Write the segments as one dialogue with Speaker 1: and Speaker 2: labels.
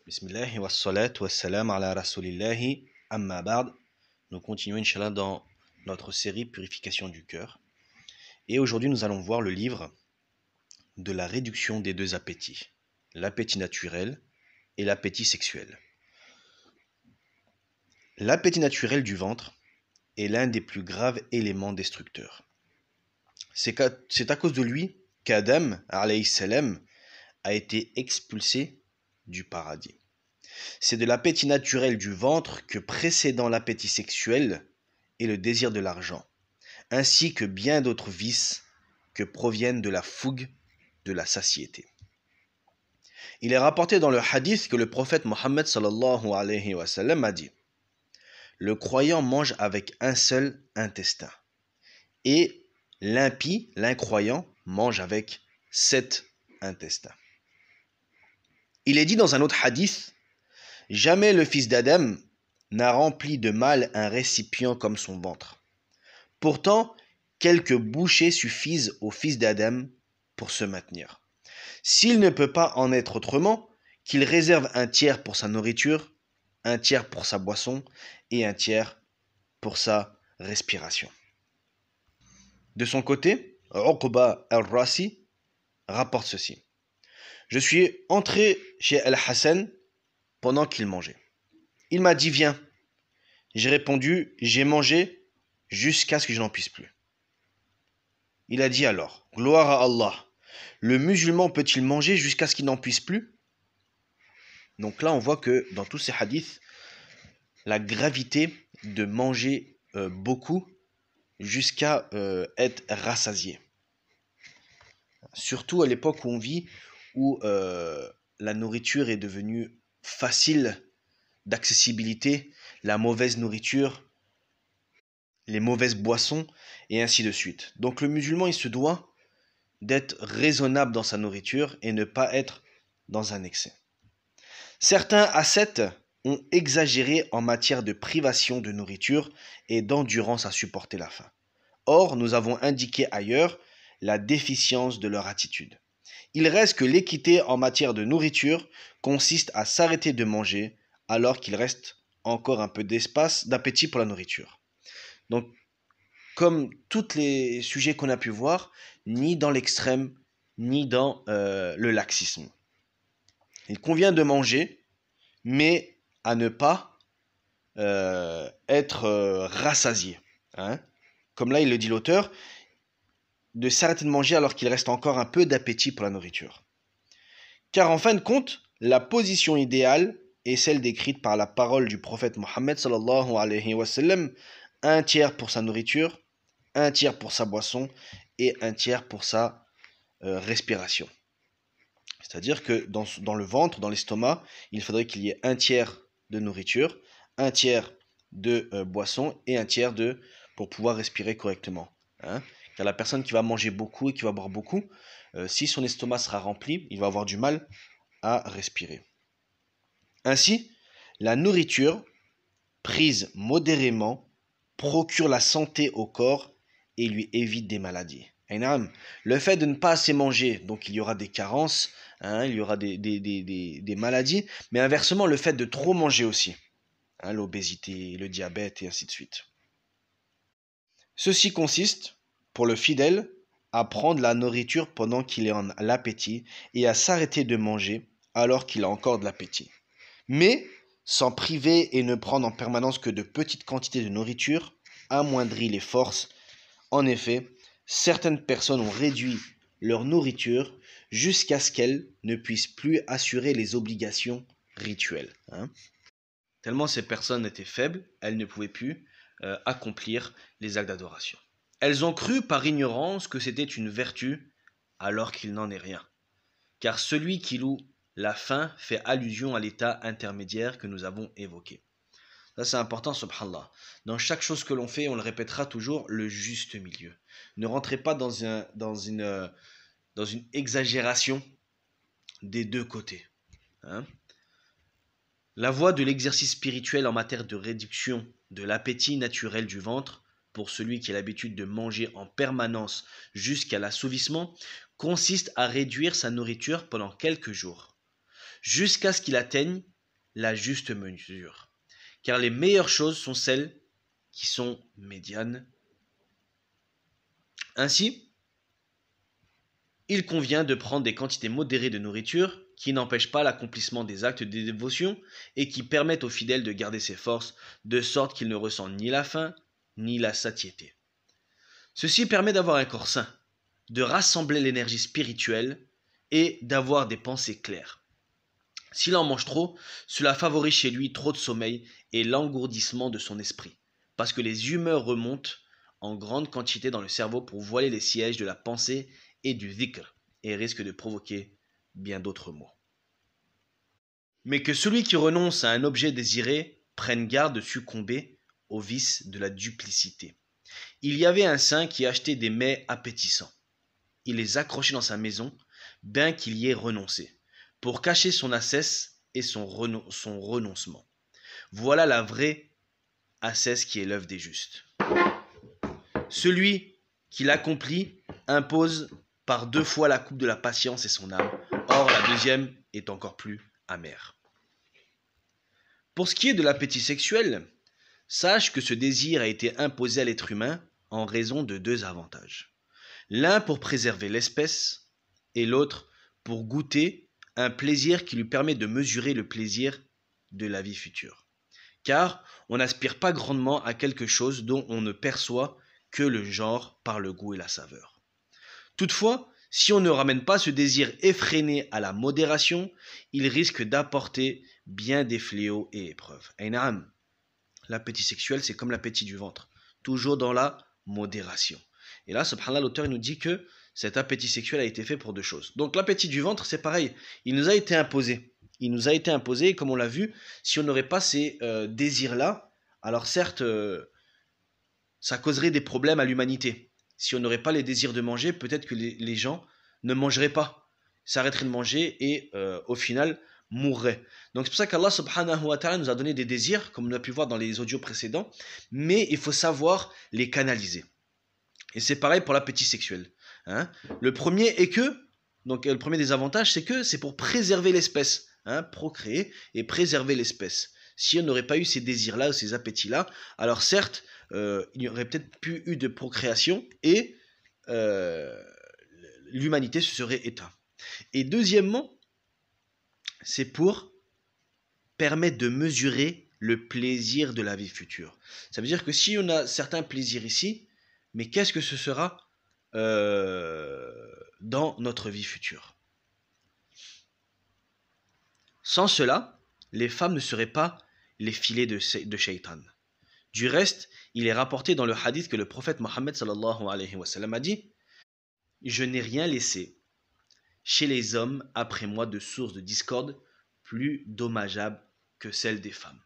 Speaker 1: Bismillah wa salatu wa salam ala rasulillahi amma ba'd. Nous continuons Inch'Allah dans notre série Purification du cœur. Et aujourd'hui nous allons voir le livre de la réduction des deux appétits, l'appétit naturel et l'appétit sexuel. L'appétit naturel du ventre est l'un des plus graves éléments destructeurs. C'est à cause de lui qu'Adam alayhi salam a été expulsé du paradis. C'est de l'appétit naturel du ventre que précédant l'appétit sexuel et le désir de l'argent, ainsi que bien d'autres vices que proviennent de la fougue de la satiété. Il est rapporté dans le hadith que le prophète Mohammed sallallahu alayhi wa sallam a dit: le croyant mange avec un seul intestin, et l'impie, l'incroyant, mange avec 7 intestins. Il est dit dans un autre hadith: jamais le fils d'Adam n'a rempli de mal un récipient comme son ventre. Pourtant, quelques bouchées suffisent au fils d'Adam pour se maintenir. S'il ne peut pas en être autrement, qu'il réserve un tiers pour sa nourriture, un tiers pour sa boisson et un tiers pour sa respiration. De son côté, Uqba al-Rasi rapporte ceci: je suis entré chez Al-Hassan pendant qu'il mangeait. Il m'a dit: viens. J'ai répondu: j'ai mangé jusqu'à ce que je n'en puisse plus. Il a dit alors: gloire à Allah, le musulman peut-il manger jusqu'à ce qu'il n'en puisse plus? Donc là on voit que dans tous ces hadiths, la gravité de manger beaucoup jusqu'à être rassasié. Surtout à l'époque où on vit, où la nourriture est devenue facile d'accessibilité, la mauvaise nourriture, les mauvaises boissons, et ainsi de suite. Donc le musulman, il se doit d'être raisonnable dans sa nourriture et ne pas être dans un excès. Certains ascètes ont exagéré en matière de privation de nourriture et d'endurance à supporter la faim. Or, nous avons indiqué ailleurs la déficience de leur attitude. Il reste que l'équité en matière de nourriture consiste à s'arrêter de manger alors qu'il reste encore un peu d'espace, d'appétit pour la nourriture. Donc, comme tous les sujets qu'on a pu voir, ni dans l'extrême, ni dans le laxisme. Il convient de manger, mais à ne pas être rassasié. Hein. Comme là, il le dit l'auteur, de s'arrêter de manger alors qu'il reste encore un peu d'appétit pour la nourriture. Car en fin de compte, la position idéale est celle décrite par la parole du prophète Mohammed sallallahu alayhi wa sallam: un tiers pour sa nourriture, un tiers pour sa boisson et un tiers pour sa respiration. C'est-à-dire que dans le ventre, dans l'estomac, il faudrait qu'il y ait un tiers de nourriture, un tiers de boisson et un tiers pour pouvoir respirer correctement. Hein. Car la personne qui va manger beaucoup et qui va boire beaucoup, si son estomac sera rempli, il va avoir du mal à respirer. Ainsi, la nourriture prise modérément procure la santé au corps et lui évite des maladies. Le fait de ne pas assez manger, donc il y aura des carences, hein, il y aura des maladies, mais inversement, le fait de trop manger aussi, hein, l'obésité, le diabète et ainsi de suite. Ceci consiste, pour le fidèle, à prendre la nourriture pendant qu'il est en l'appétit et à s'arrêter de manger alors qu'il a encore de l'appétit. Mais s'en priver et ne prendre en permanence que de petites quantités de nourriture amoindrit les forces. En effet, certaines personnes ont réduit leur nourriture jusqu'à ce qu'elles ne puissent plus assurer les obligations rituelles. Hein. Tellement ces personnes étaient faibles, elles ne pouvaient plus accomplir les actes d'adoration. Elles ont cru par ignorance que c'était une vertu, alors qu'il n'en est rien. Car celui qui loue la faim fait allusion à l'état intermédiaire que nous avons évoqué. Ça c'est important, subhanallah. Dans chaque chose que l'on fait, on le répétera toujours, le juste milieu. Ne rentrez pas dans une exagération des deux côtés. Hein. La voie de l'exercice spirituel en matière de réduction de l'appétit naturel du ventre, pour celui qui a l'habitude de manger en permanence jusqu'à l'assouvissement, consiste à réduire sa nourriture pendant quelques jours, jusqu'à ce qu'il atteigne la juste mesure. Car les meilleures choses sont celles qui sont médianes. Ainsi, il convient de prendre des quantités modérées de nourriture qui n'empêchent pas l'accomplissement des actes de dévotion et qui permettent aux fidèles de garder ses forces de sorte qu'ils ne ressentent ni la faim ni la satiété. Ceci permet d'avoir un corps sain, de rassembler l'énergie spirituelle et d'avoir des pensées claires. S'il en mange trop, cela favorise chez lui trop de sommeil et l'engourdissement de son esprit, parce que les humeurs remontent en grande quantité dans le cerveau pour voiler les sièges de la pensée et du dhikr, et risquent de provoquer bien d'autres maux. Mais que celui qui renonce à un objet désiré prenne garde de succomber au vice de la duplicité. Il y avait un saint qui achetait des mets appétissants. Il les accrochait dans sa maison, bien qu'il y ait renoncé, pour cacher son ascèse et son renoncement. Voilà la vraie ascèse qui est l'œuvre des justes. Celui qui l'accomplit impose par 2 fois la coupe de la patience et son âme. Or, la deuxième est encore plus amère. Pour ce qui est de l'appétit sexuel, sache que ce désir a été imposé à l'être humain en raison de 2 avantages. L'un pour préserver l'espèce et l'autre pour goûter un plaisir qui lui permet de mesurer le plaisir de la vie future. Car on n'aspire pas grandement à quelque chose dont on ne perçoit que le genre par le goût et la saveur. Toutefois, si on ne ramène pas ce désir effréné à la modération, il risque d'apporter bien des fléaux et épreuves. Aïnaam, l'appétit sexuel, c'est comme l'appétit du ventre, toujours dans la modération. Et là, subhanallah, l'auteur nous dit que cet appétit sexuel a été fait pour 2 choses. Donc l'appétit du ventre, c'est pareil, il nous a été imposé. Il nous a été imposé, comme on l'a vu, si on n'aurait pas ces désirs-là, alors certes, ça causerait des problèmes à l'humanité. Si on n'aurait pas les désirs de manger, peut-être que les gens ne mangeraient pas, s'arrêteraient de manger et au final mourraient. Donc c'est pour ça qu'Allah subhanahu wa ta'ala nous a donné des désirs, comme on a pu voir dans les audios précédents, mais il faut savoir les canaliser. Et c'est pareil pour l'appétit sexuel. Hein. Le premier est que, donc le premier des avantages, c'est que c'est pour préserver l'espèce, hein, procréer et préserver l'espèce. Si on n'aurait pas eu ces désirs-là, ces appétits-là, alors certes, il n'y aurait peut-être plus eu de procréation et l'humanité se serait éteinte. Et deuxièmement, c'est pour permettre de mesurer le plaisir de la vie future. Ça veut dire que si on a certains plaisirs ici, mais qu'est-ce que ce sera dans notre vie future? Sans cela, les femmes ne seraient pas les filets de Shaitan. Du reste, il est rapporté dans le hadith que le prophète Mohammed sallallahu alayhi wa sallam a dit « Je n'ai rien laissé chez les hommes après moi de source de discorde plus dommageable que celle des femmes. »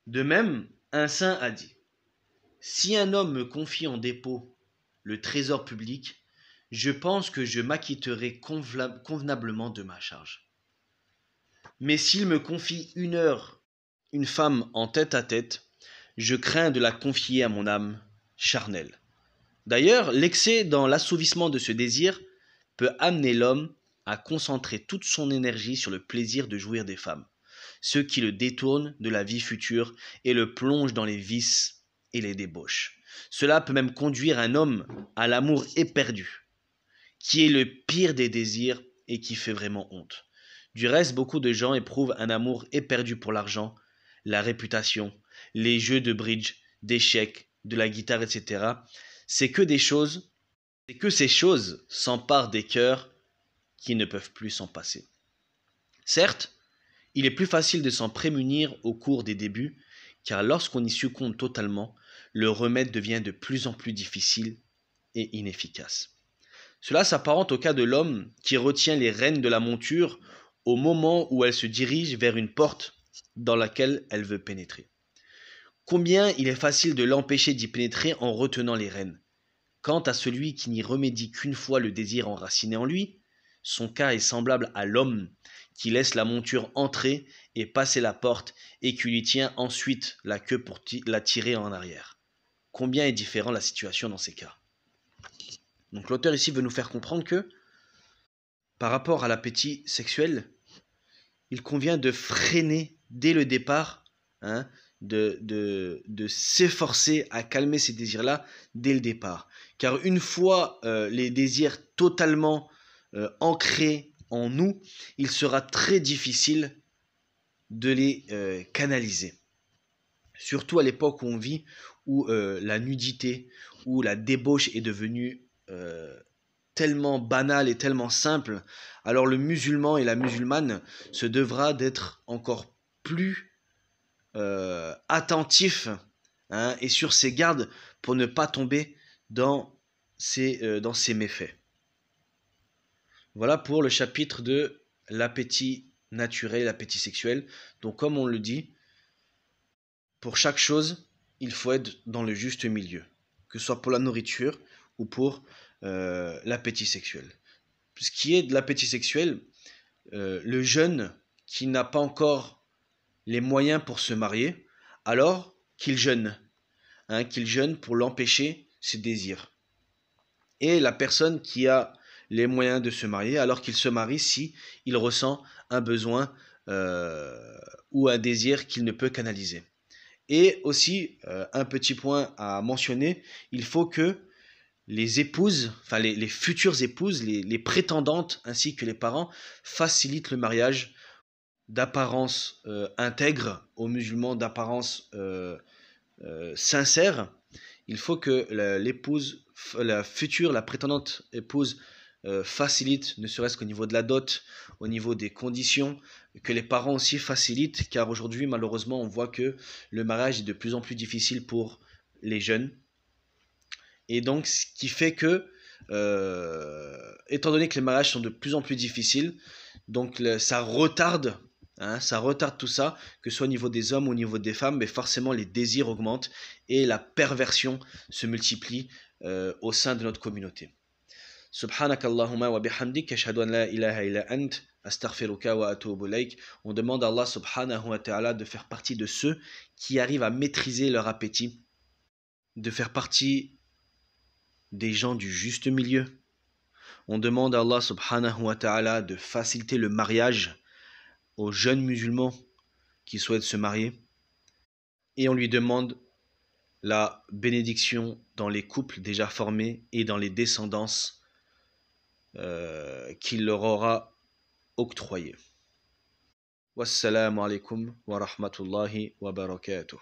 Speaker 1: De même, un saint a dit « Si un homme me confie en dépôt le trésor public, je pense que je m'acquitterai convenablement de ma charge. Mais s'il me confie 1 heure une femme en tête-à-tête, je crains de la confier à mon âme charnelle. » D'ailleurs, l'excès dans l'assouvissement de ce désir peut amener l'homme à concentrer toute son énergie sur le plaisir de jouir des femmes, ce qui le détourne de la vie future et le plonge dans les vices et les débauches. Cela peut même conduire un homme à l'amour éperdu, qui est le pire des désirs et qui fait vraiment honte. Du reste, beaucoup de gens éprouvent un amour éperdu pour l'argent, la réputation, les jeux de bridge, d'échecs, de la guitare, etc. C'est que ces choses s'emparent des cœurs qui ne peuvent plus s'en passer. Certes, il est plus facile de s'en prémunir au cours des débuts, car lorsqu'on y succombe totalement, le remède devient de plus en plus difficile et inefficace. Cela s'apparente au cas de l'homme qui retient les rênes de la monture au moment où elle se dirige vers une porte dans laquelle elle veut pénétrer. Combien il est facile de l'empêcher d'y pénétrer en retenant les rênes. Quant à celui qui n'y remédie qu'une fois le désir enraciné en lui, son cas est semblable à l'homme qui laisse la monture entrer et passer la porte et qui lui tient ensuite la queue pour la tirer en arrière. Combien est différente la situation dans ces cas. Donc l'auteur ici veut nous faire comprendre que par rapport à l'appétit sexuel, il convient de freiner dès le départ, hein, de s'efforcer à calmer ces désirs-là dès le départ. Car une fois les désirs totalement ancrés en nous, il sera très difficile de les canaliser. Surtout à l'époque où on vit, où la nudité, où la débauche est devenue tellement banale et tellement simple, alors le musulman et la musulmane se devra d'être encore plus attentif, hein, et sur ses gardes pour ne pas tomber dans ces méfaits. Voilà pour le chapitre de l'appétit naturel, l'appétit sexuel. Donc comme on le dit, pour chaque chose, il faut être dans le juste milieu, que ce soit pour la nourriture ou pour l'appétit sexuel. Ce qui est de l'appétit sexuel, le jeune qui n'a pas encore les moyens pour se marier, alors qu'il jeûne, hein, qu'il jeûne pour l'empêcher ses désirs. Et la personne qui a les moyens de se marier, alors qu'il se marie si il ressent un besoin ou un désir qu'il ne peut canaliser. Et aussi, un petit point à mentionner, il faut que les épouses, enfin les futures épouses, les prétendantes ainsi que les parents facilitent le mariage d'apparence intègre aux musulmans, d'apparence sincère. Il faut que l'épouse, la future, la prétendante épouse facilite, ne serait-ce qu'au niveau de la dot, au niveau des conditions, que les parents aussi facilitent, car aujourd'hui, malheureusement, on voit que le mariage est de plus en plus difficile pour les jeunes. Et donc, ce qui fait que, étant donné que les mariages sont de plus en plus difficiles, donc ça retarde, hein, ça retarde tout ça, que ce soit au niveau des hommes ou au niveau des femmes, mais forcément les désirs augmentent et la perversion se multiplie au sein de notre communauté. Subhanak Allahumma wa bihamdik, ashhadu an la ilaha illa ant, astaghfiruka wa atubu ilaik. On demande à Allah subhanahu wa ta'ala de faire partie de ceux qui arrivent à maîtriser leur appétit, de faire partie des gens du juste milieu. On demande à Allah subhanahu wa ta'ala de faciliter le mariage aux jeunes musulmans qui souhaitent se marier. Et on lui demande la bénédiction dans les couples déjà formés et dans les descendances qu'il leur aura octroyées. Wassalamu alaikum wa rahmatullahi wa barakatuh.